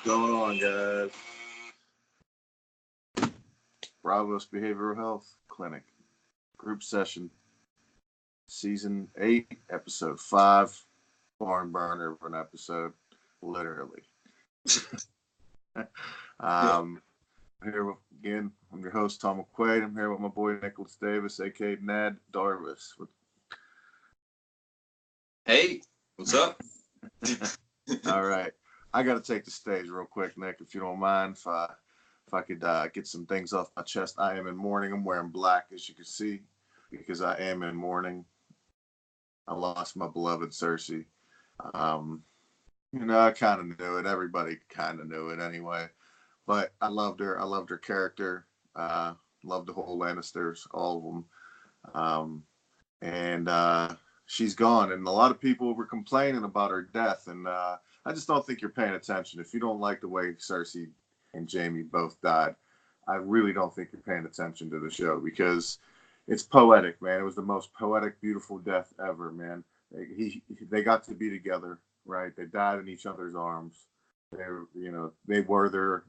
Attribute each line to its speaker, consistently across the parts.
Speaker 1: Going on, guys? Bravos Behavioral Health Clinic, group session, season 8, episode 5, barn burner of an episode, literally. um, here again, I'm your host, Tom McQuaid. I'm here with my boy, Nicholas Davis, a.k.a. Ned Darvis.
Speaker 2: Hey, what's up?
Speaker 1: All right. I got to take the stage real quick, Nick, if you don't mind. If I could get some things off my chest. I am in mourning. I'm wearing black, as you can see, because I am in mourning. I lost my beloved Cersei. I kind of knew it. Everybody kind of knew it anyway. But I loved her. I loved her character. Loved the whole Lannisters, all of them. And she's gone. And a lot of people were complaining about her death. And I just don't think you're paying attention. If you don't like the way Cersei and Jaime both died, I really don't think you're paying attention to the show because it's poetic, man. It was the most poetic, beautiful death ever, man. They got to be together, right? They died in each other's arms. They were their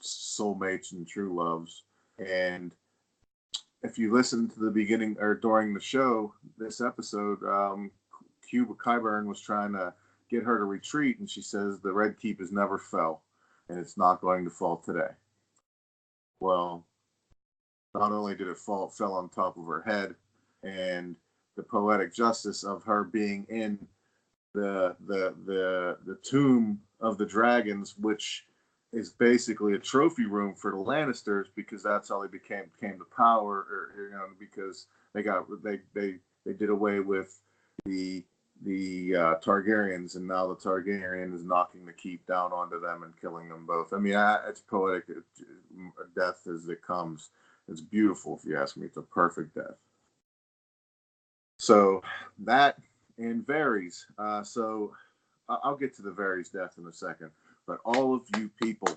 Speaker 1: soulmates and true loves. And if you listen to the beginning or during the show, this episode, Cuba Qyburn was trying to get her to retreat, and she says the Red Keep has never fell, and it's not going to fall today. Well, not only did it fell on top of her head, and the poetic justice of her being in the tomb of the dragons, which is basically a trophy room for the Lannisters because that's how they came to power, because they did away with the Targaryens, and now the Targaryen is knocking the keep down onto them and killing them both. I mean, it's poetic death as it comes. It's beautiful, if you ask me. It's a perfect death. So that and Varys. So I'll get to the Varys death in a second. But all of you people,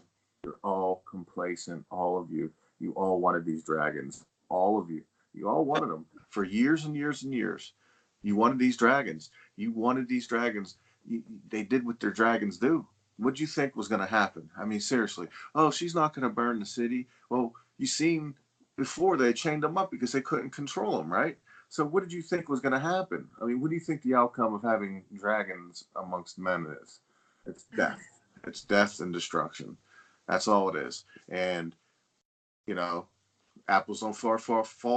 Speaker 1: you're all complacent. All of you. You all wanted these dragons. All of you. You all wanted them for years and years and years. You wanted these dragons. You wanted these dragons. They did what their dragons do. What do you think was going to happen? I mean, seriously. Oh, she's not going to burn the city. Well, you seen before they chained them up because they couldn't control them, right? So what did you think was going to happen? I mean, what do you think the outcome of having dragons amongst men is? It's death. It's death and destruction. That's all it is. And, apples don't fall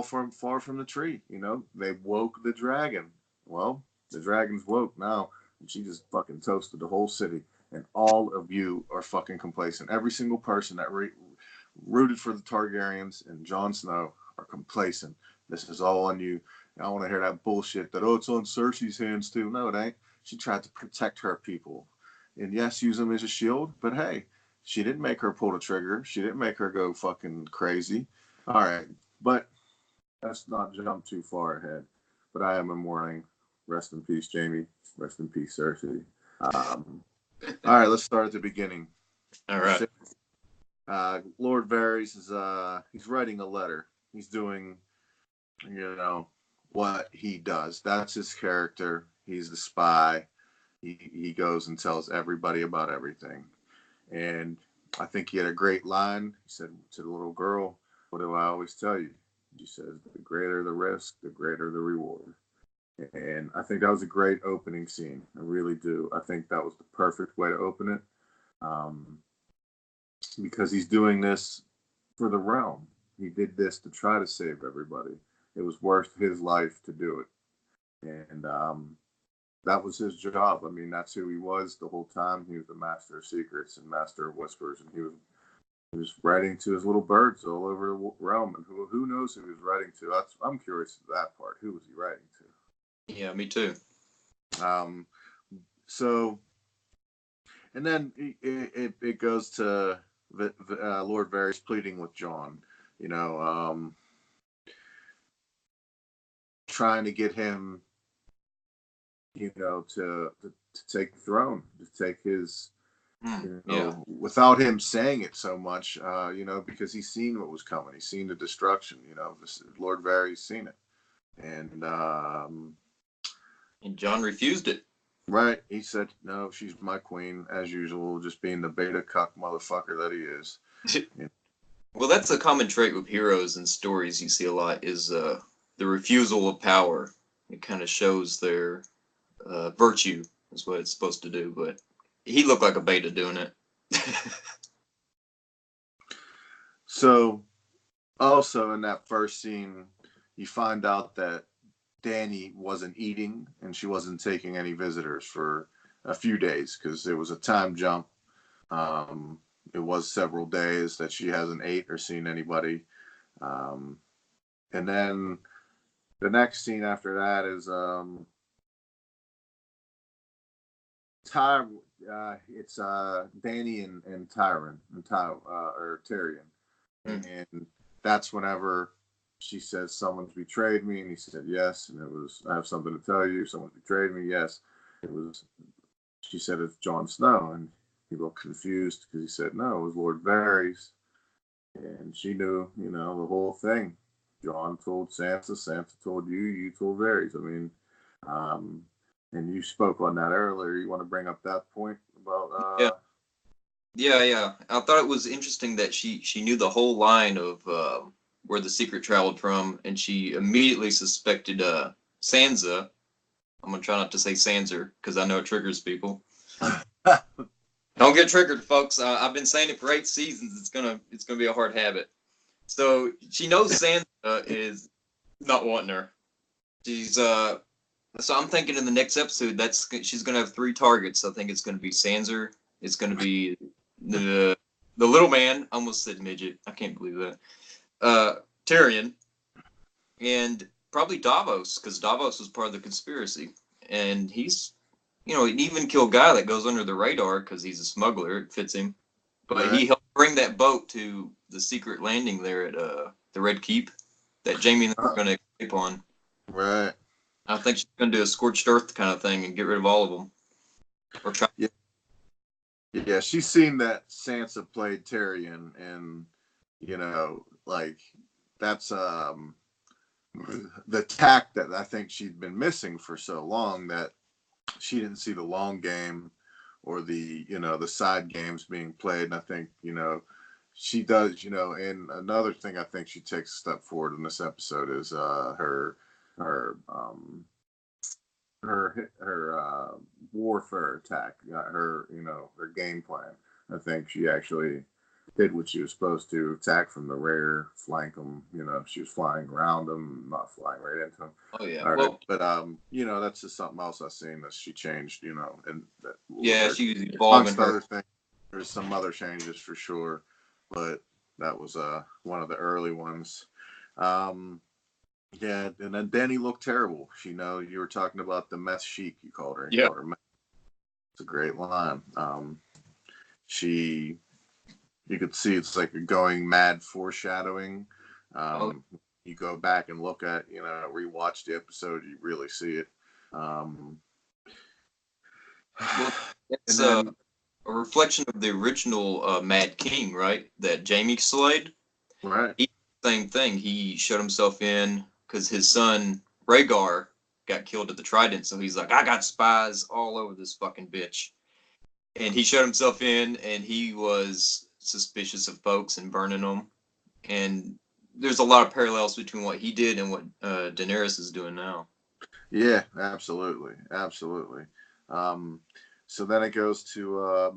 Speaker 1: from the tree. They woke the dragon. Well, the dragon's woke now, and she just fucking toasted the whole city. And all of you are fucking complacent. Every single person that rooted for the Targaryens and Jon Snow are complacent. This is all on you. I don't want to hear that bullshit that, it's on Cersei's hands too. No, it ain't. She tried to protect her people. And yes, use them as a shield, but hey, she didn't make her pull the trigger. She didn't make her go fucking crazy. All right, but let's not jump too far ahead. But I am in mourning. Rest in peace, Jaime. Rest in peace, Cersei. All right, let's start at the beginning.
Speaker 2: All right.
Speaker 1: Lord Varys is he's writing a letter. He's doing, what he does. That's his character. He's the spy. He goes and tells everybody about everything. And I think he had a great line. He said to the little girl, "What do I always tell you?" He says, "The greater the risk, the greater the reward." And I think that was a great opening scene. I really do. I think that was the perfect way to open it. Because he's doing this for the realm. He did this to try to save everybody. It was worth his life to do it. And that was his job. I mean, that's who he was the whole time. He was the master of secrets and master of whispers, and he was writing to his little birds all over the realm. And who knows who he was writing to? I'm curious to that part. Who was he writing to?
Speaker 2: Yeah, me too.
Speaker 1: So, and then it goes to Lord Varys pleading with Jon. Trying to get him, to take the throne, to take his, without him saying it so much, because he's seen what was coming. He's seen the destruction, Lord Varys seen it. And
Speaker 2: Jon refused it.
Speaker 1: Right. He said, no, she's my queen, as usual, just being the beta cuck motherfucker that he is. Yeah.
Speaker 2: Well, that's a common trait with heroes and stories you see a lot is the refusal of power. It kind of shows their virtue is what it's supposed to do, but he looked like a beta doing it.
Speaker 1: So, also in that first scene, you find out that Danny wasn't eating and she wasn't taking any visitors for a few days because it was a time jump. Um, it was several days that she hasn't ate or seen anybody. Um, and then the next scene after that is Ty. It's Danny and Tyron and or Tyrion,
Speaker 2: Mm.
Speaker 1: and that's whenever she says someone's betrayed me, and he said yes, and it was I have something to tell you. Someone's betrayed me. Yes, it was. She said it's Jon Snow, and he looked confused because he said no, it was Lord Varys, and she knew, the whole thing. Jon told Sansa, Sansa told you, you told Varys. I mean, um, and you spoke on that earlier. You want to bring up that point about?
Speaker 2: Yeah, yeah. I thought it was interesting that she knew the whole line of where the secret traveled from, and she immediately suspected Sansa. I'm gonna try not to say Sanser because I know it triggers people. Don't get triggered, folks. I've been saying it for 8 seasons. It's gonna be a hard habit. So she knows Sansa is not wanting her. She's So I'm thinking in the next episode she's gonna have 3 targets. I think it's gonna be Sanser. It's gonna be the the little man. I almost said midget. I can't believe that. Tyrion and probably Davos because Davos was part of the conspiracy, and he's he'd even kill a guy that goes under the radar because he's a smuggler. It fits him. But
Speaker 1: Right,
Speaker 2: he helped bring that boat to the secret landing there at the Red Keep that Jamie and them are going to escape on.
Speaker 1: right.
Speaker 2: I think she's going to do a scorched earth kind of thing and get rid of all of them. Or try.
Speaker 1: Yeah, yeah. She's seen that Sansa played Tyrion, and like that's the tack that I think she'd been missing for so long that she didn't see the long game or the side games being played. And I think she does. And another thing I think she takes a step forward in this episode is her warfare attack, her game plan. I think she actually did what she was supposed to: attack from the rear, flank them. She was flying around them, not flying right into them.
Speaker 2: Oh yeah.
Speaker 1: All right,
Speaker 2: Well,
Speaker 1: but that's just something else I've seen that she changed. And that
Speaker 2: yeah, she's evolving
Speaker 1: amongst
Speaker 2: her.
Speaker 1: other things, there's some other changes for sure, but that was one of the early ones. Um, yeah, and then Danny looked terrible. You were talking about the meth chic. You called her. You
Speaker 2: Yeah.
Speaker 1: called her meth. It's a great line. She, you could see it's like a going mad foreshadowing.
Speaker 2: Oh,
Speaker 1: You go back and look at, rewatch the episode, you really see it. Um,
Speaker 2: well,
Speaker 1: and
Speaker 2: it's
Speaker 1: then,
Speaker 2: a reflection of the original Mad King, right? That Jamie slayed.
Speaker 1: right,
Speaker 2: Same thing. He shut himself in because his son Rhaegar got killed at the Trident. So he's like, I got spies all over this fucking bitch, and he shut himself in, and he was suspicious of folks and burning them. And there's a lot of parallels between what he did and what Daenerys is doing now.
Speaker 1: yeah, absolutely, absolutely. Um, so then it goes to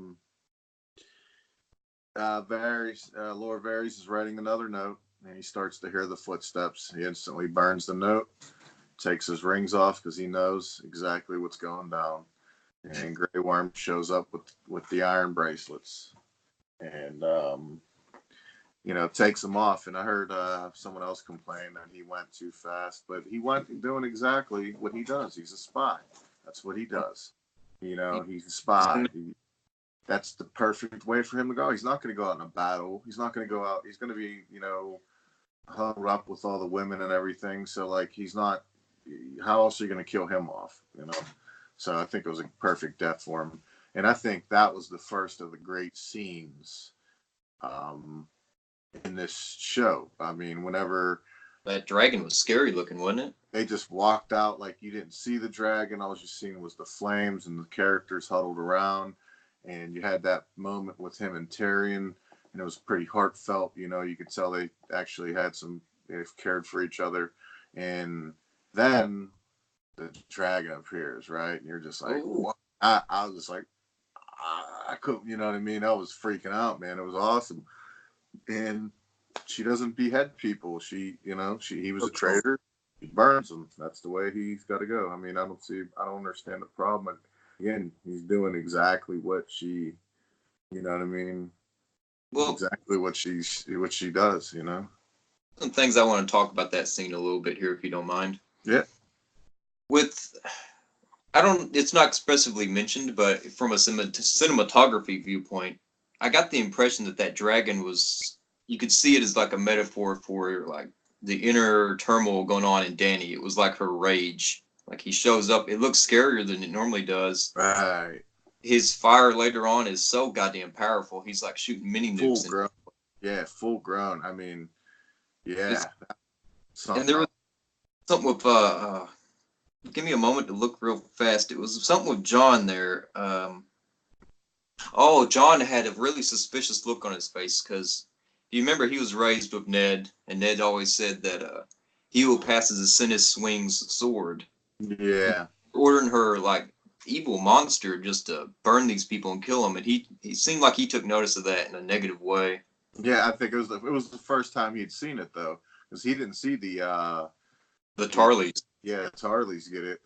Speaker 1: Varys. Lord Varys is writing another note, and he starts to hear the footsteps. He instantly burns the note, takes his rings off because he knows exactly what's going down. And Grey Worm shows up with the iron bracelets, and takes them off. And I heard someone else complain that he went too fast, but he went doing exactly what he does. He's a spy. That's what he does. He's a spy. That's the perfect way for him to go. He's not going to go out in a battle. He's not going to go out. He's going to be, huddled up with all the women and everything. So like, he's not. How else are you going to kill him off? So I think it was a perfect death for him, and I think that was the first of the great scenes in this show. I mean, whenever
Speaker 2: That dragon was scary looking, wasn't it?
Speaker 1: They just walked out like you didn't see the dragon. All you seen was the flames and the characters huddled around. And you had that moment with him and Tyrion, and it was pretty heartfelt. You know, you could tell they actually had they've cared for each other. And then the dragon appears, right? And you're just like,
Speaker 2: Ooh.
Speaker 1: what? I was just like, I couldn't, you know what I mean? I was freaking out, man. It was awesome. And she doesn't behead people. He was a traitor. He burns them. That's the way he's got to go. I mean, I don't understand the problem. But again, he's doing exactly what she, you know what I mean?
Speaker 2: Well,
Speaker 1: Exactly what she does, you know?
Speaker 2: some things I want to talk about that scene a little bit here, if you don't mind.
Speaker 1: Yeah.
Speaker 2: It's not expressively mentioned, but from a cinematography viewpoint, I got the impression that dragon you could see it as like a metaphor for like the inner turmoil going on in Dany. It was like her rage. Like he shows up, it looks scarier than it normally does.
Speaker 1: Right.
Speaker 2: His fire later on is so goddamn powerful. He's like shooting mini nukes.
Speaker 1: Full grown. Yeah, full grown. I mean, yeah.
Speaker 2: And there was something with give me a moment to look real fast. It was something with Jon there. Jon had a really suspicious look on his face because you remember he was raised with Ned, and Ned always said that he who passes the Sinnis swings sword.
Speaker 1: Yeah.
Speaker 2: Ordering her like evil monster just to burn these people and kill them, and he seemed like he took notice of that in a negative way.
Speaker 1: Yeah, I think it was the first time he'd seen it though, because he didn't see the
Speaker 2: Tarleys.
Speaker 1: Yeah, Tarleys get it.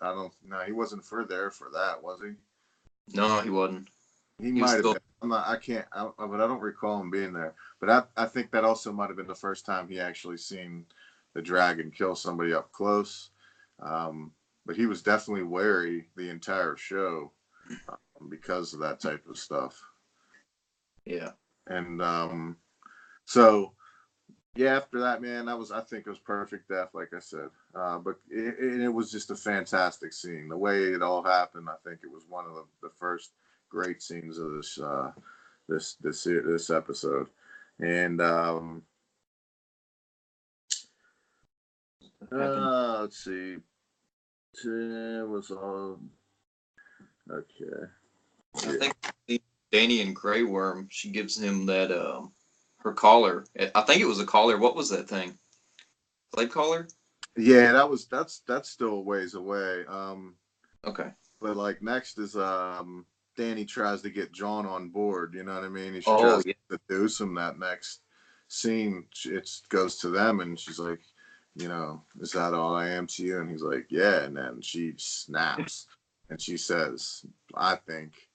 Speaker 1: He wasn't there for that, was he?
Speaker 2: No, he wasn't.
Speaker 1: He might have been. But I don't recall him being there. But I think that also might have been the first time he actually seen the dragon kill somebody up close. But he was definitely wary the entire show because of that type of stuff.
Speaker 2: Yeah.
Speaker 1: And so yeah, after that, man, I think it was perfect death, like I said. But it was just a fantastic scene. The way it all happened, I think it was one of the first great scenes of this episode. And let's see, it was all okay.
Speaker 2: I think Dany and Grey Worm, she gives him that her collar. I think it was a collar. What was that thing? Slave collar?
Speaker 1: Yeah, that's still a ways away.
Speaker 2: Okay.
Speaker 1: But like next is Dany tries to get Jon on board. You know what I mean? And she
Speaker 2: Oh,
Speaker 1: tries
Speaker 2: yeah.
Speaker 1: to seduce him. That next scene, it goes to them, and she's like, is that all I am to you? And he's like, yeah. And then she snaps, and she says, I think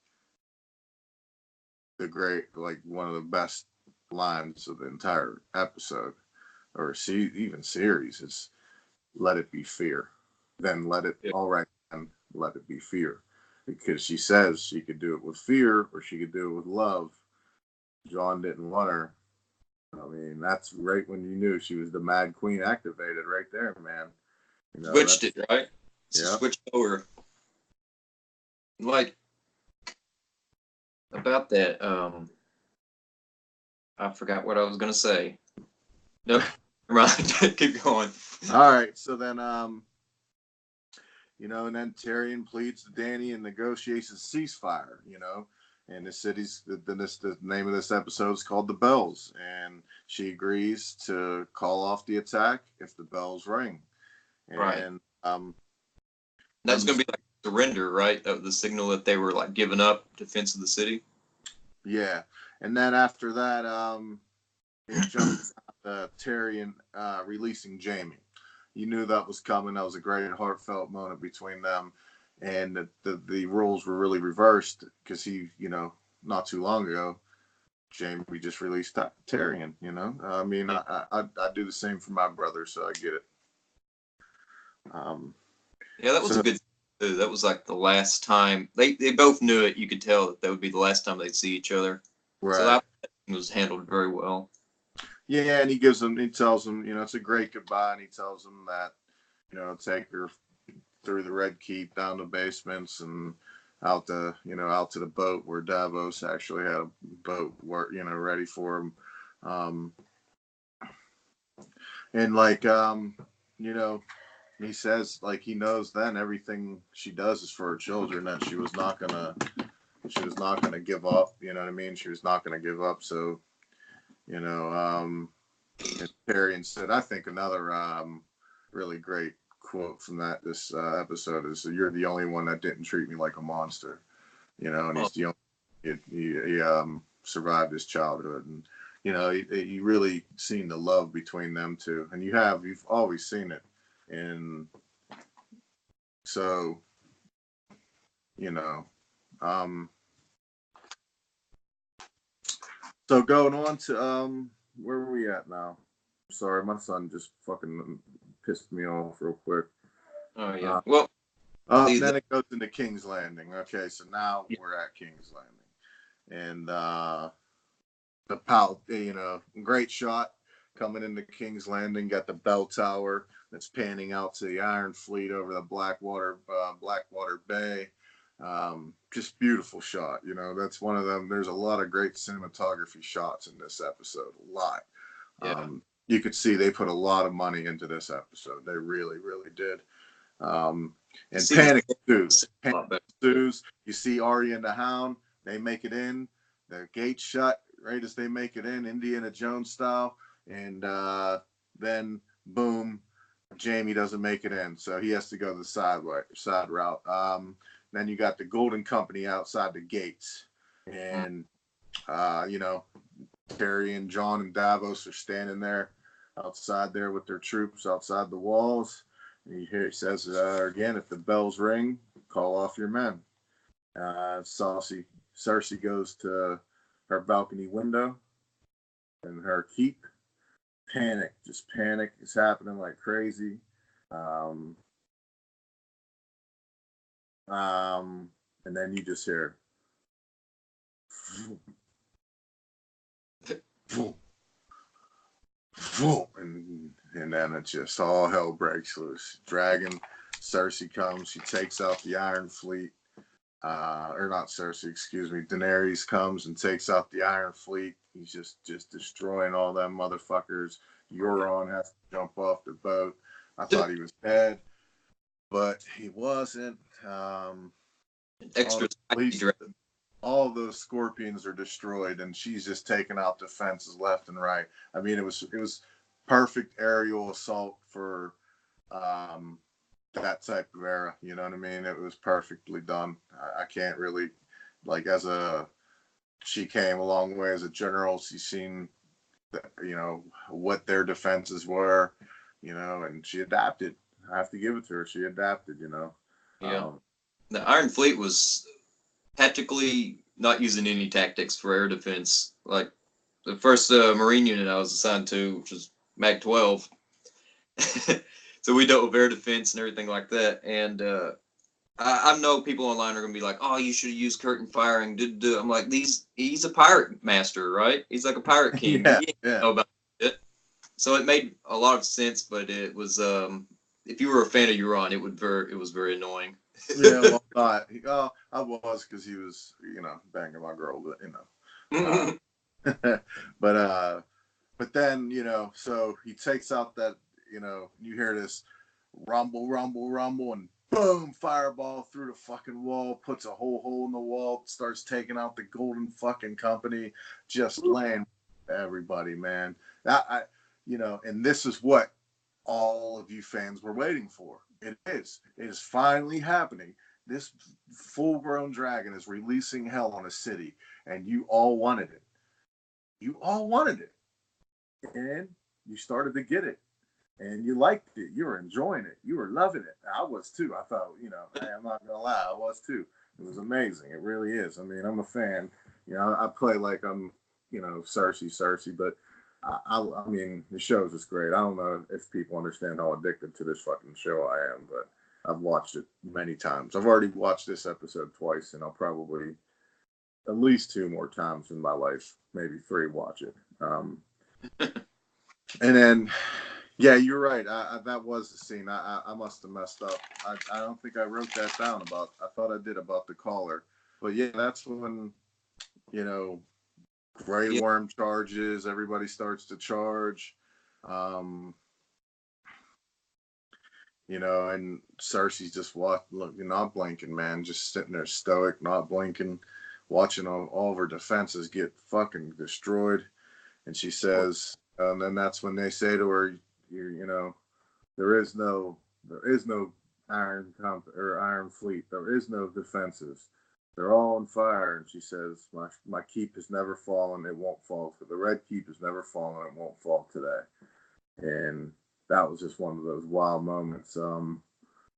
Speaker 1: like one of the best lines of the entire episode or even series is, "Let it be fear." Then
Speaker 2: Yeah.
Speaker 1: all right, and let it be fear. Because she says she could do it with fear or she could do it with love. Jon didn't want her. I mean, that's right when you knew she was the Mad Queen activated right there, man.
Speaker 2: Switched it, right?
Speaker 1: Yeah.
Speaker 2: Switched over. Like, about that, I forgot what I was going to say. No, right. Keep going.
Speaker 1: All right. So then, and then Tyrion pleads to Dany and negotiates a ceasefire, and the name of this episode is called The Bells, and she agrees to call off the attack if the bells ring. And
Speaker 2: right. That's going to be like surrender, right? That was the signal that they were like giving up defense of the city.
Speaker 1: Yeah. And then after that, it jumps Tyrion releasing Jaime. You knew that was coming. That was a great heartfelt moment between them. And the roles were really reversed because he, not too long ago, Jaime just released Tyrion, I mean, I do the same for my brother, so I get it.
Speaker 2: Yeah, that was a good. That was like the last time they both knew it. You could tell that would be the last time they'd see each other.
Speaker 1: Right.
Speaker 2: So that was handled very well.
Speaker 1: Yeah, and he tells them, it's a great goodbye, and he tells them that, take her through the Red Keep down the basements and out to the boat where Davos actually had a boat ready for him. And you know, he says like he knows then everything she does is for her children, that she was not gonna give up. You know what I mean? She was not gonna give up. So you know, and Tyrion said, I think another really great quote from this episode is, "You're the only one that didn't treat me like a monster." You know, and
Speaker 2: Oh,
Speaker 1: he's the only he survived his childhood, and you know, you really seen the love between them two, and you've always seen it, and so you know, um, so going on to where are we at now? Sorry, my son just fucking pissed me off real quick.
Speaker 2: oh yeah.
Speaker 1: Uh,
Speaker 2: Well,
Speaker 1: then it goes into King's Landing. Okay, so now we're at King's Landing, and great shot coming into King's Landing. Got the bell tower that's panning out to the Iron Fleet over the Blackwater Bay. Just beautiful shot. You know, that's one of them. There's a lot of great cinematography shots in this episode. A lot.
Speaker 2: yeah.
Speaker 1: You could see they put a lot of money into this episode. They really, really did. And
Speaker 2: See the
Speaker 1: panic ensues.
Speaker 2: a lot better.
Speaker 1: You see Arya and the Hound. They make it in. The gates shut right as they make it in, Indiana Jones style. And then, boom, Jamie doesn't make it in. So he has to go the side route. Then you got the Golden Company outside the gates. And, you know, Terry and John and Davos are standing there outside there with their troops outside the walls. And he says again, if the bells ring, call off your men. Cersei goes to her balcony window and her keep. Panic is happening like crazy. Um, and then you just hear, and then it just all hell breaks loose. Cersei comes, she takes out the Iron Fleet. Or not Cersei, excuse me. Daenerys comes and takes out the Iron Fleet. He's just destroying all them motherfuckers. Euron has to jump off the boat. I thought he was dead, but he wasn't.
Speaker 2: Extra spicy dressing.
Speaker 1: All those scorpions are destroyed, and she's just taking out defenses left and right. I mean, it was perfect aerial assault for that type of era. You know what I mean? It was perfectly done. I can't really she came a long way as a general. She's seen, you know, what their defenses were, you know, and she adapted. I have to give it to her. She adapted, you know.
Speaker 2: Yeah. The Iron Fleet was tactically not using any tactics for air defense. Like the first Marine unit I was assigned to, which was Mag 12. So we dealt with air defense and everything like that. And I know people online are going to be like, oh, you should have used curtain firing. I'm like, he's a pirate master, right? He's like a pirate king.
Speaker 1: Yeah,
Speaker 2: He didn't know about it. So it made a lot of sense, but it was, if you were a fan of Euron, it was very annoying.
Speaker 1: Yeah, well, I was because he was, you know, banging my girl, but you know, but then you know, so he takes out that, you know, you hear this rumble, rumble, rumble, and boom, fireball through the fucking wall, puts a whole hole in the wall, starts taking out the Golden fucking Company, just laying everybody, man. You know, and this is what all of you fans were waiting for. It is finally happening. This full-grown dragon is releasing hell on a city, and you all wanted it. You all wanted it, and you started to get it, and you liked it. You were enjoying it. You were loving it. I was too. I thought, you know, hey, I'm not gonna lie, I was too. It was amazing. It really is. I mean, I'm a fan. You know, I play like I'm, you know, Cersei, but I mean, the show's just great. I don't know if people understand how addicted to this fucking show I am, but I've watched it many times. I've already watched this episode twice, and I'll probably at least 2 more times in my life, maybe 3, watch it. And then, yeah, you're right. That was the scene. I must have messed up. I don't think I wrote that down I thought I did about the caller. But yeah, that's when, you know, Grey Worm charges. Everybody starts to charge. and Cersei's just looking, not blinking, man, just sitting there stoic, not blinking, watching all of her defenses get fucking destroyed. And she says, and then that's when they say to her, there is no, iron fleet. There is no defenses. They're all on fire. And she says, my keep has never fallen. It won't fall. The Red Keep has never fallen. It won't fall today. And that was just one of those wild moments. I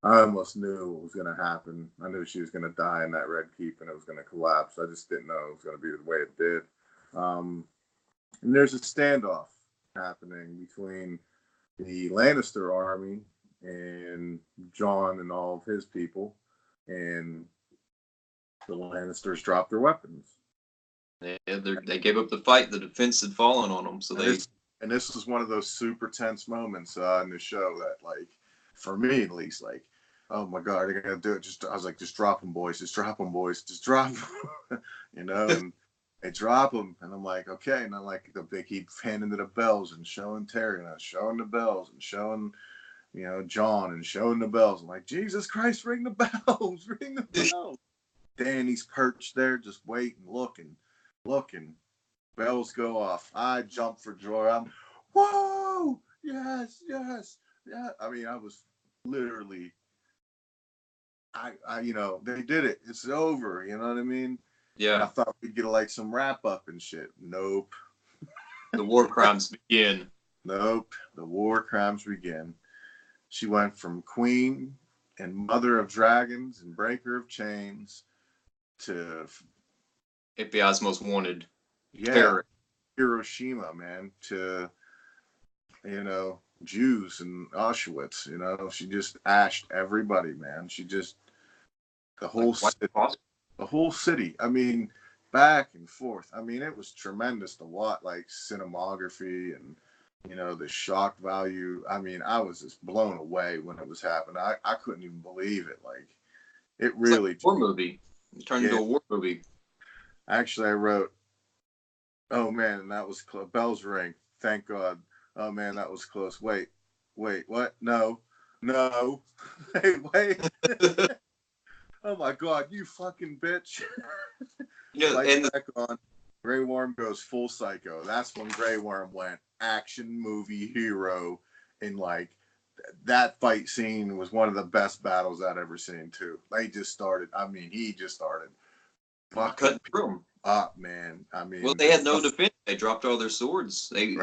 Speaker 1: almost knew what was going to happen. I knew she was going to die in that Red Keep and it was going to collapse. I just didn't know it was going to be the way it did. And there's a standoff happening between the Lannister army and Jon and all of his people, and the Lannisters dropped their weapons.
Speaker 2: They gave up the fight. The defense had fallen on them, so
Speaker 1: and this was one of those super tense moments in the show that, like, for me at least, like, oh my God, they're gonna do it. I was like, just drop them, boys. Just drop them, boys. Just drop them. And they drop them, and I'm like, okay. And I'm like, they keep handing the bells and showing Tyrion, showing the bells and showing, Jon and showing the bells. I'm like, Jesus Christ, ring the bells, ring the bells. Danny's perched there, just waiting, looking. Bells go off. I jump for joy. I'm, whoa, yes. Yeah. I mean, I was literally, they did it. It's over. You know what I mean?
Speaker 2: Yeah.
Speaker 1: And I thought we'd get like some wrap up and shit. Nope.
Speaker 2: The war crimes begin.
Speaker 1: Nope. The war crimes begin. She went from queen and mother of dragons and breaker of chains to
Speaker 2: FBI's most wanted
Speaker 1: terrorist. Hiroshima, man, to Jews and Auschwitz. She just ashed everybody, man. She just the whole city. I mean, back and forth. I mean, it was tremendous to watch, like cinematography and the shock value. I mean, I was just blown away when it was happening. I couldn't even believe it. Like, it really
Speaker 2: like a war movie. It turned into a war movie.
Speaker 1: Actually, I wrote, oh man, that was close. Bells ring. Thank God. Oh man, that was close. Wait, what? No. Hey, wait. Oh my God, you fucking bitch. Back on. Grey Worm goes full psycho. That's when Grey Worm went action movie hero. And like that fight scene was one of the best battles I'd ever seen too. He just started
Speaker 2: cutting through them
Speaker 1: up, man. I mean,
Speaker 2: well, they had no defense. They dropped all their swords. They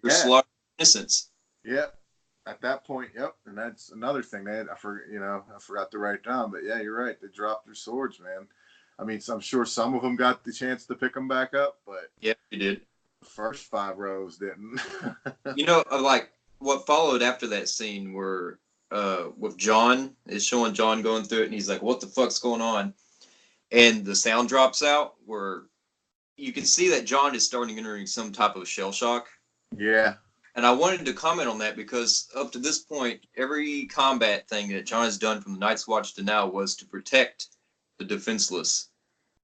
Speaker 2: slaughtered innocents.
Speaker 1: Yep. At that point, yep. And that's another thing I forgot to write down. But yeah, you're right. They dropped their swords, man. I mean, I'm sure some of them got the chance to pick them back up, but
Speaker 2: yeah, you did.
Speaker 1: The first 5 rows didn't.
Speaker 2: Like what followed after that scene where with Jon is showing Jon going through it, and he's like, "What the fuck's going on?" And the sound drops out where you can see that Jon is starting entering some type of shell shock.
Speaker 1: Yeah.
Speaker 2: And I wanted to comment on that because up to this point, every combat thing that Jon has done from the Night's Watch to now was to protect the defenseless.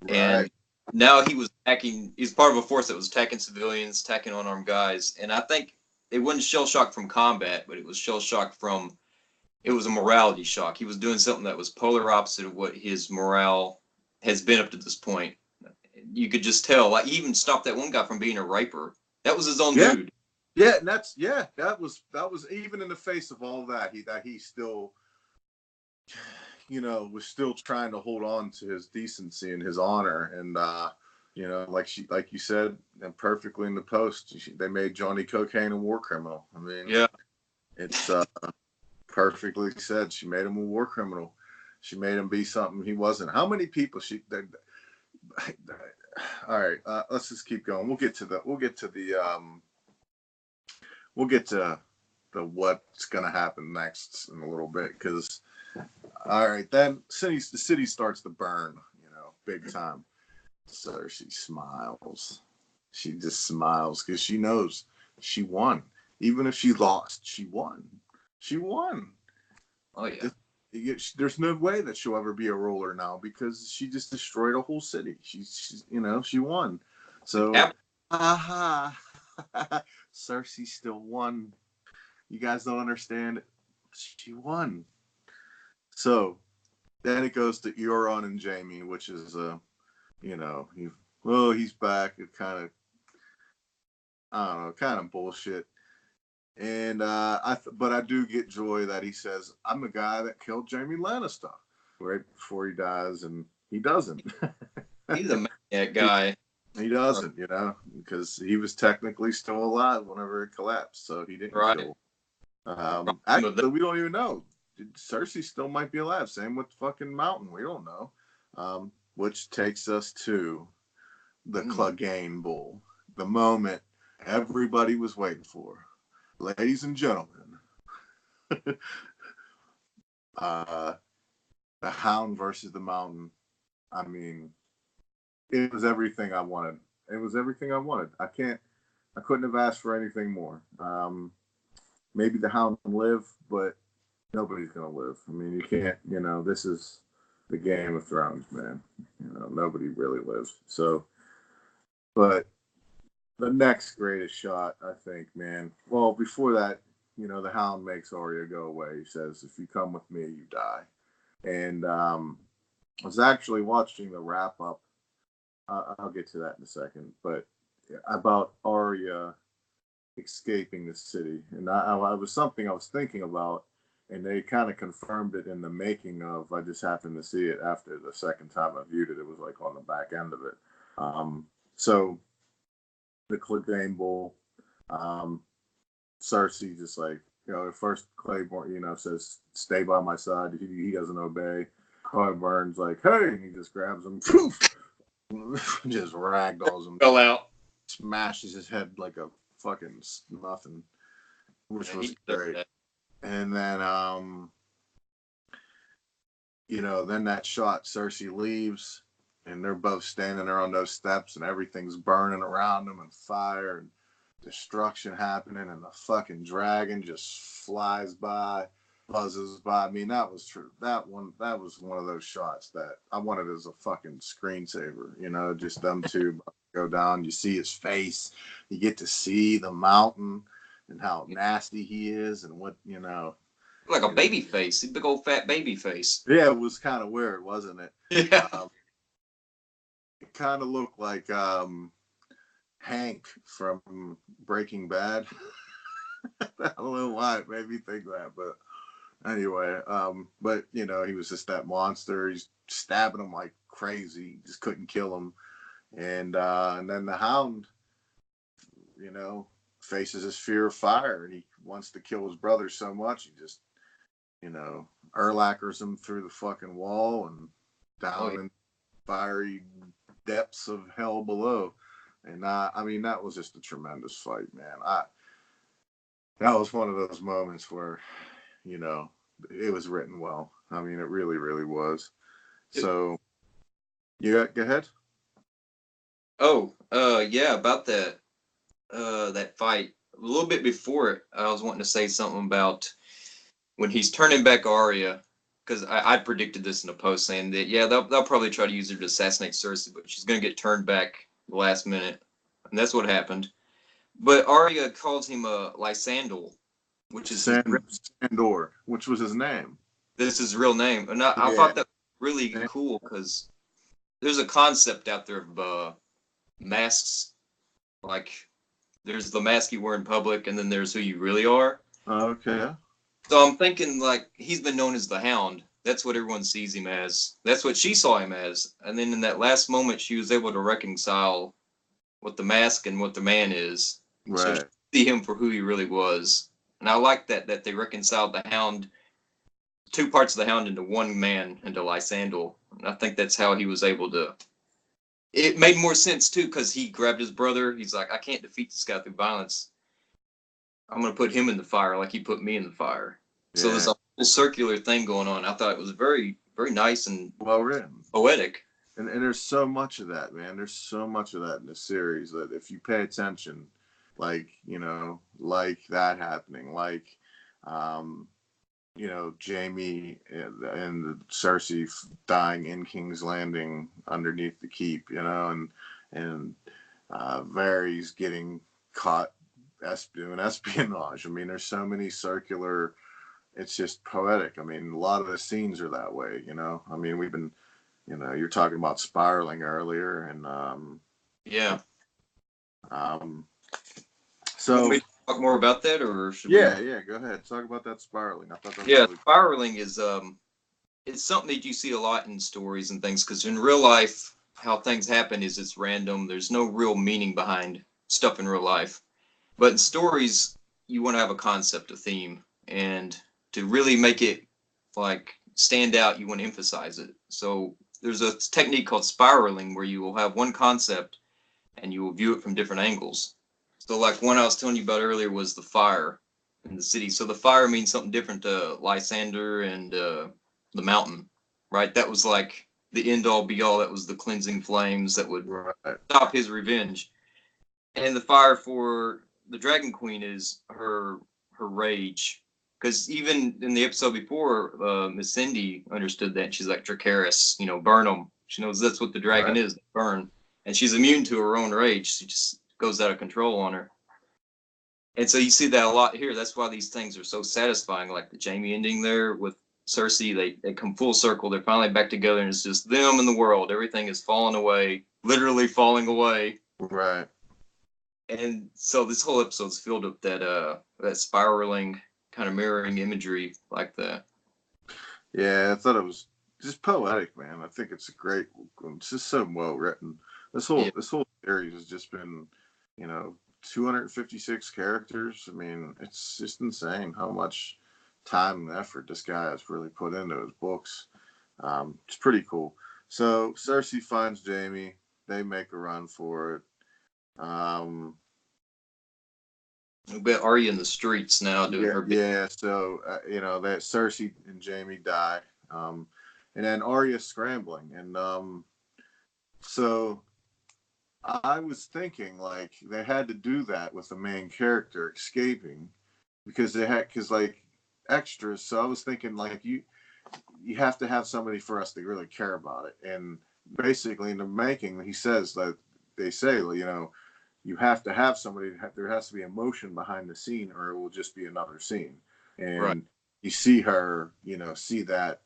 Speaker 2: Right. And now he was attacking, he's part of a force that was attacking civilians, attacking unarmed guys. And I think it wasn't shell shock from combat, but it was shell shock from, it was a morality shock. He was doing something that was polar opposite of what his morale has been up to this point. You could just tell, like, he even stopped that one guy from being a raper. That was his own dude.
Speaker 1: Yeah, and that was even in the face of all that, he still, was still trying to hold on to his decency and his honor. And like you said, and perfectly in the post, they made Johnny Cocaine a war criminal. I mean, yeah, it's perfectly said. She made him a war criminal. She made him be something he wasn't. How many people all right, let's just keep going. We'll get to the what's gonna happen next in a little bit, because all right, then the city starts to burn, big time. Cersei smiles. She just smiles because she knows she won. Even if she lost, she won.
Speaker 2: Oh yeah.
Speaker 1: There's no way that she'll ever be a ruler now because she just destroyed a whole city. She's she won. So, Cersei still won. You guys don't understand it. She won. So then it goes to Euron and Jaime, which is he's back. It kind of, I don't know, kind of bullshit. And but I do get joy that he says, "I'm the guy that killed Jaime Lannister," right before he dies, and he doesn't.
Speaker 2: He's a maniac guy.
Speaker 1: He doesn't, because he was technically still alive whenever it collapsed, so he didn't kill. Actually, we don't even know. Cersei still might be alive. Same with fucking Mountain. We don't know. Which takes us to the Clegane Bull, the moment everybody was waiting for. Ladies and gentlemen, the Hound versus the Mountain. I mean, it was everything I wanted. It was everything I wanted. I couldn't have asked for anything more. Maybe the Hound can live, but nobody's gonna live. I mean, you can't. This is the Game of Thrones, man. Nobody really lives. So, but the next greatest shot, I think, man. Well, before that, the Hound makes Arya go away. He says, "If you come with me, you die." And I was actually watching the wrap up. I'll get to that in a second, but about Arya escaping the city, and I was something I was thinking about, and they kind of confirmed it in the making of. I just happened to see it after the second time I viewed it. It was like on the back end of it. So the Clegane Bull, Cersei just like, at first Claiborne, says, "Stay by my side." He doesn't obey. Clegane like, "Hey," and he just grabs him, poof, just ragdolls him,
Speaker 2: fell out,
Speaker 1: smashes his head like a fucking nothing, which was great. And then, then that shot, Cersei leaves, and they're both standing there on those steps, and everything's burning around them, and fire and destruction happening, and the fucking dragon just flies by, buzzes by. I mean, that was true. That was one of those shots that I wanted as a fucking screensaver. Just them two go down. You see his face. You get to see the mountain and how nasty he is, and what
Speaker 2: like a baby face, a big old fat baby face.
Speaker 1: Yeah, it was kind of weird, wasn't it?
Speaker 2: Yeah.
Speaker 1: It kind of looked like Hank from Breaking Bad. I don't know why it made me think that, but anyway, but he was just that monster. He's stabbing him like crazy. He just couldn't kill him. And then the Hound, faces his fear of fire, and he wants to kill his brother so much he just, Urlachers him through the fucking wall and down in fiery depths of hell below. And I mean, that was just a tremendous fight, man. That was one of those moments where, it was written well. I mean, it really, really was. So, go ahead.
Speaker 2: Oh, yeah, about that fight. A little bit before it, I was wanting to say something about when he's turning back Arya, because I predicted this in a post saying that, yeah, they'll probably try to use her to assassinate Cersei, but she's going to get turned back the last minute. And that's what happened. But Arya calls him a Lysandel, which is
Speaker 1: Sandor, which was his name.
Speaker 2: This is his real name. And I thought that was really cool, because there's a concept out there of masks. Like, there's the mask you wear in public, and then there's who you really are.
Speaker 1: Okay.
Speaker 2: So I'm thinking, like, he's been known as the Hound. That's what everyone sees him as. That's what she saw him as. And then in that last moment, she was able to reconcile what the mask and what the man is.
Speaker 1: Right.
Speaker 2: So she see him for who he really was. And I like that they reconciled the Hound, two parts of the Hound, into one man, into Lysandel. And I think that's how he was able to. It made more sense, too, because he grabbed his brother. He's like, I can't defeat this guy through violence. I'm going to put him in the fire like he put me in the fire. Yeah. So there's a whole circular thing going on. I thought it was very, very nice and
Speaker 1: well written,
Speaker 2: poetic.
Speaker 1: And there's so much of that, man. There's so much of that in the series that if you pay attention, like, like that happening, like, Jaime and Cersei dying in King's Landing underneath the keep, and Varys getting caught doing espionage. I mean, there's so many circular it's just poetic. I mean, a lot of the scenes are that way, I mean, we've been, you're talking about spiraling earlier, and
Speaker 2: Yeah.
Speaker 1: um,
Speaker 2: You want
Speaker 1: so
Speaker 2: me to talk more about that, or should we?
Speaker 1: yeah, go ahead, talk about that spiraling. I thought that was
Speaker 2: Yeah,
Speaker 1: really
Speaker 2: spiraling is it's something that you see a lot in stories and things, because in real life, how things happen is it's random. There's no real meaning behind stuff in real life. But in stories, you want to have a concept, a theme, and to really make it like stand out, you want to emphasize it. So there's a technique called spiraling where you will have one concept and you will view it from different angles. So like one I was telling you about earlier was the fire in the city. So the fire means something different to Lysander and the mountain, right? That was like the end all be all. That was the cleansing flames that would
Speaker 1: right.
Speaker 2: stop his revenge. And the fire for the Dragon Queen is her rage. Because even in the episode before, Miss Cindy understood that. She's like, Dracarys, burn them. She knows that's what the dragon
Speaker 1: Right.
Speaker 2: is, burn. And she's immune to her own rage. She just goes out of control on her. And so you see that a lot here. That's why these things are so satisfying. Like the Jaime ending there with Cersei, they come full circle. They're finally back together, and it's just them and the world. Everything is falling away, literally falling away.
Speaker 1: Right.
Speaker 2: And so this whole episode's filled with that spiraling kind of mirroring imagery like that.
Speaker 1: Yeah, I thought it was just poetic, man. I think it's just so well written.
Speaker 2: Yeah,
Speaker 1: This whole series has just been, you know, 256 characters. I mean, it's just insane how much time and effort this guy has really put into his books. It's pretty cool. So Cersei finds Jaime. They make a run for it.
Speaker 2: we bet Arya in the streets now doing
Speaker 1: Yeah,
Speaker 2: her big.
Speaker 1: yeah. So that Cersei and Jaime die, and then Arya's scrambling, and so I was thinking like they had to do that with the main character escaping because like extras. So I was thinking like you have to have somebody for us to really care about it, and basically in the making, he says that they say you have to have somebody. There has to be emotion behind the scene, or it will just be another scene.
Speaker 2: Right.
Speaker 1: And you see her, see that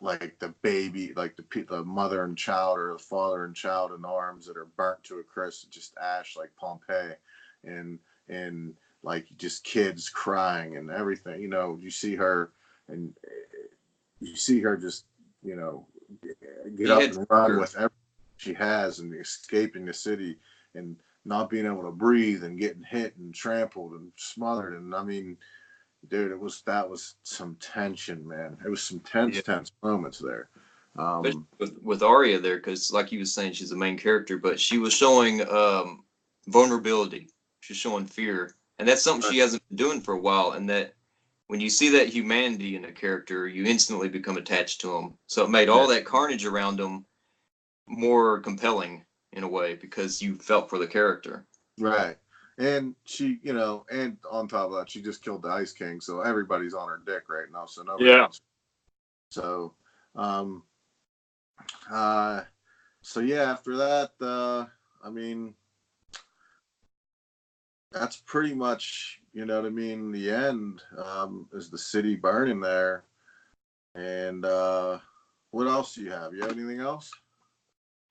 Speaker 1: like the baby, like the mother and child, or the father and child in arms that are burnt to a crisp, just ash like Pompeii, and and like just kids crying and everything. You see her, and you see her just you know get
Speaker 2: He
Speaker 1: up
Speaker 2: had
Speaker 1: and run
Speaker 2: her.
Speaker 1: with everything she has, and escaping the city, and not being able to breathe, and getting hit and trampled and smothered. And I mean, dude, that was some tension, man. It was some
Speaker 2: Yeah.
Speaker 1: tense moments there.
Speaker 2: But
Speaker 1: Um,
Speaker 2: with Arya there, because like you was saying, she's the main character, but she was showing vulnerability. She's showing fear, and that's something she hasn't been doing for a while. And that when you see that humanity in a character, you instantly become attached to them. So it made
Speaker 1: yeah,
Speaker 2: all that carnage around them more compelling in a way because you felt for the character.
Speaker 1: right. And she, and on top of that, she just killed the Ice King, so everybody's on her dick right now. So nobody
Speaker 2: Yeah.
Speaker 1: wants. So, um, uh, so yeah. After that, I mean, that's pretty much, you know what I mean. The end is the city burning there, and what else do you have? You have anything else?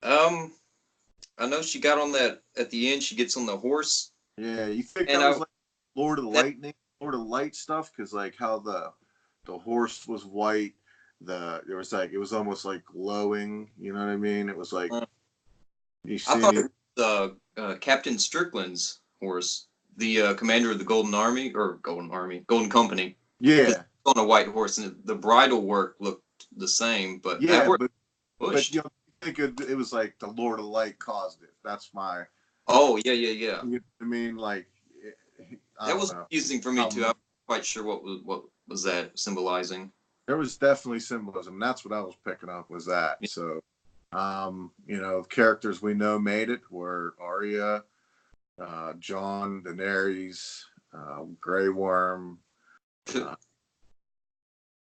Speaker 2: Um, I know she got on that at the end. She gets on the horse,
Speaker 1: Yeah, you think
Speaker 2: and
Speaker 1: that
Speaker 2: I
Speaker 1: was like Lord of the
Speaker 2: that
Speaker 1: Lightning, Lord of the Light stuff? Because like how the horse was white, there was like it was almost like glowing. You know what I mean? It was like
Speaker 2: uh,
Speaker 1: you
Speaker 2: I
Speaker 1: see
Speaker 2: thought
Speaker 1: any?
Speaker 2: it was Captain Strickland's horse, the commander of the Golden Army or Golden Company, because
Speaker 1: Yeah,
Speaker 2: on a white horse, and the bridle work looked the same, but that
Speaker 1: yeah,
Speaker 2: horse
Speaker 1: but
Speaker 2: pushed.
Speaker 1: think it was like the Lord of the Light caused it. That's my.
Speaker 2: Oh yeah, yeah, yeah.
Speaker 1: You know what I mean? Like I
Speaker 2: That
Speaker 1: don't
Speaker 2: was
Speaker 1: know.
Speaker 2: confusing for me too. I'm not quite sure what was that symbolizing.
Speaker 1: There was definitely symbolism. That's what I was picking up was that.
Speaker 2: Yeah.
Speaker 1: So, characters we know made it were Arya, Jon, Daenerys, Grey Worm. Uh,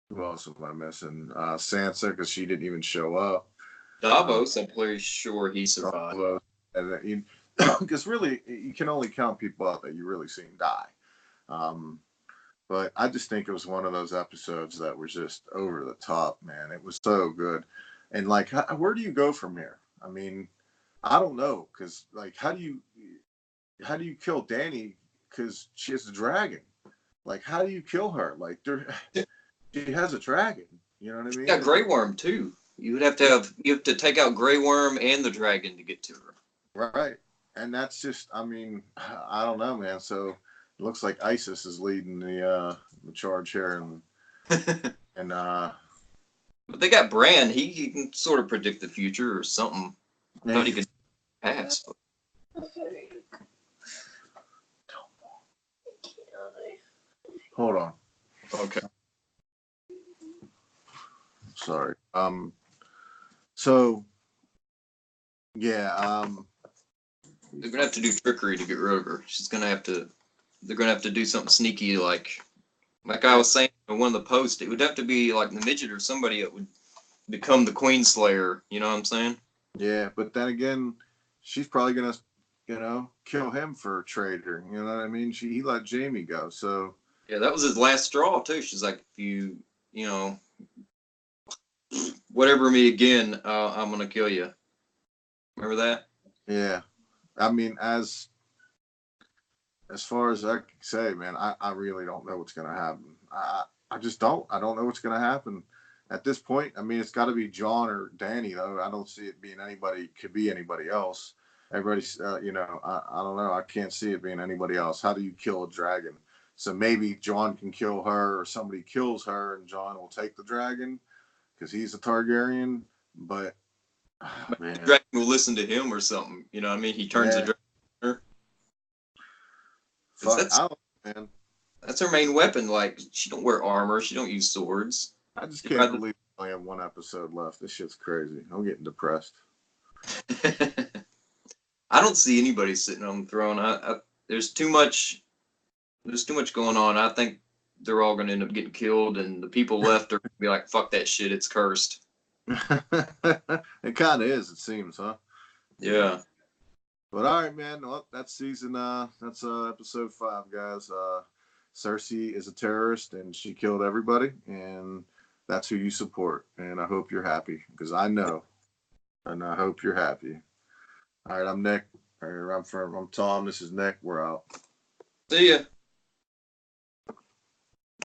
Speaker 1: who else am I missing? Sansa, because she didn't even show up.
Speaker 2: Davos, I'm pretty sure he survived.
Speaker 1: And because really, you can only count people out that you really seen die. Um, But I just think it was one of those episodes that was just over the top, man. It was so good. And like, where do you go from here? I mean, I don't know, because like, how do you kill Danny? Because she has a dragon. Like, how do you kill her? Like, she has a dragon. You know what I
Speaker 2: She
Speaker 1: mean?
Speaker 2: got Grey Worm too. You have to take out Grey Worm and the dragon to get to her.
Speaker 1: Right. And that's just, I mean, I don't know, man. So it looks like ISIS is leading the charge here, and
Speaker 2: But they got Bran. He can sort of predict the future or something. I thought he could pass.
Speaker 1: hold on.
Speaker 2: Okay.
Speaker 1: Sorry. So yeah.
Speaker 2: They're gonna have to do trickery to get rid of her. She's gonna have to. They're gonna have to do something sneaky, like I was saying in one of the posts. It would have to be like the midget or somebody that would become the Queen Slayer. You know what I'm saying?
Speaker 1: Yeah, but then again, she's probably gonna, kill him for a traitor. You know what I mean? He let Jamie go, so
Speaker 2: Yeah, that was his last straw too. She's like, if you know, whatever me again, I'm gonna kill you. Remember that?
Speaker 1: yeah. I mean, as far as I can say, man, I really don't know what's gonna happen. I just don't. I don't know what's gonna happen at this point. I mean, it's got to be John or Danny, though. I don't see it being anybody. Could be anybody else. Everybody's, I don't know. I can't see it being anybody else. How do you kill a dragon? So maybe John can kill her, or somebody kills her, and John will take the dragon because he's a Targaryen. But
Speaker 2: The
Speaker 1: man,
Speaker 2: dragon will listen to him or something. You know what I mean? He turns the
Speaker 1: yeah,
Speaker 2: dragon.
Speaker 1: fuck,
Speaker 2: That's
Speaker 1: I don't, man.
Speaker 2: that's her main weapon. Like she don't wear armor. She don't use swords.
Speaker 1: I just
Speaker 2: She'd
Speaker 1: can't
Speaker 2: rather-
Speaker 1: believe I have one episode left. This shit's crazy. I'm getting depressed.
Speaker 2: I don't see anybody sitting on the throne. There's too much. There's too much going on. I think they're all going to end up getting killed, and the people left are going to be like, "Fuck that shit. It's cursed."
Speaker 1: It kind of is, it seems, huh?
Speaker 2: Yeah.
Speaker 1: But all right, man. Well, that's episode 5, guys. Cersei is a terrorist, and she killed everybody, and that's who you support. And I hope you're happy, because I know, and I hope you're happy. All right, I'm Nick. Or I'm Tom. This is Nick. We're out.
Speaker 2: See ya.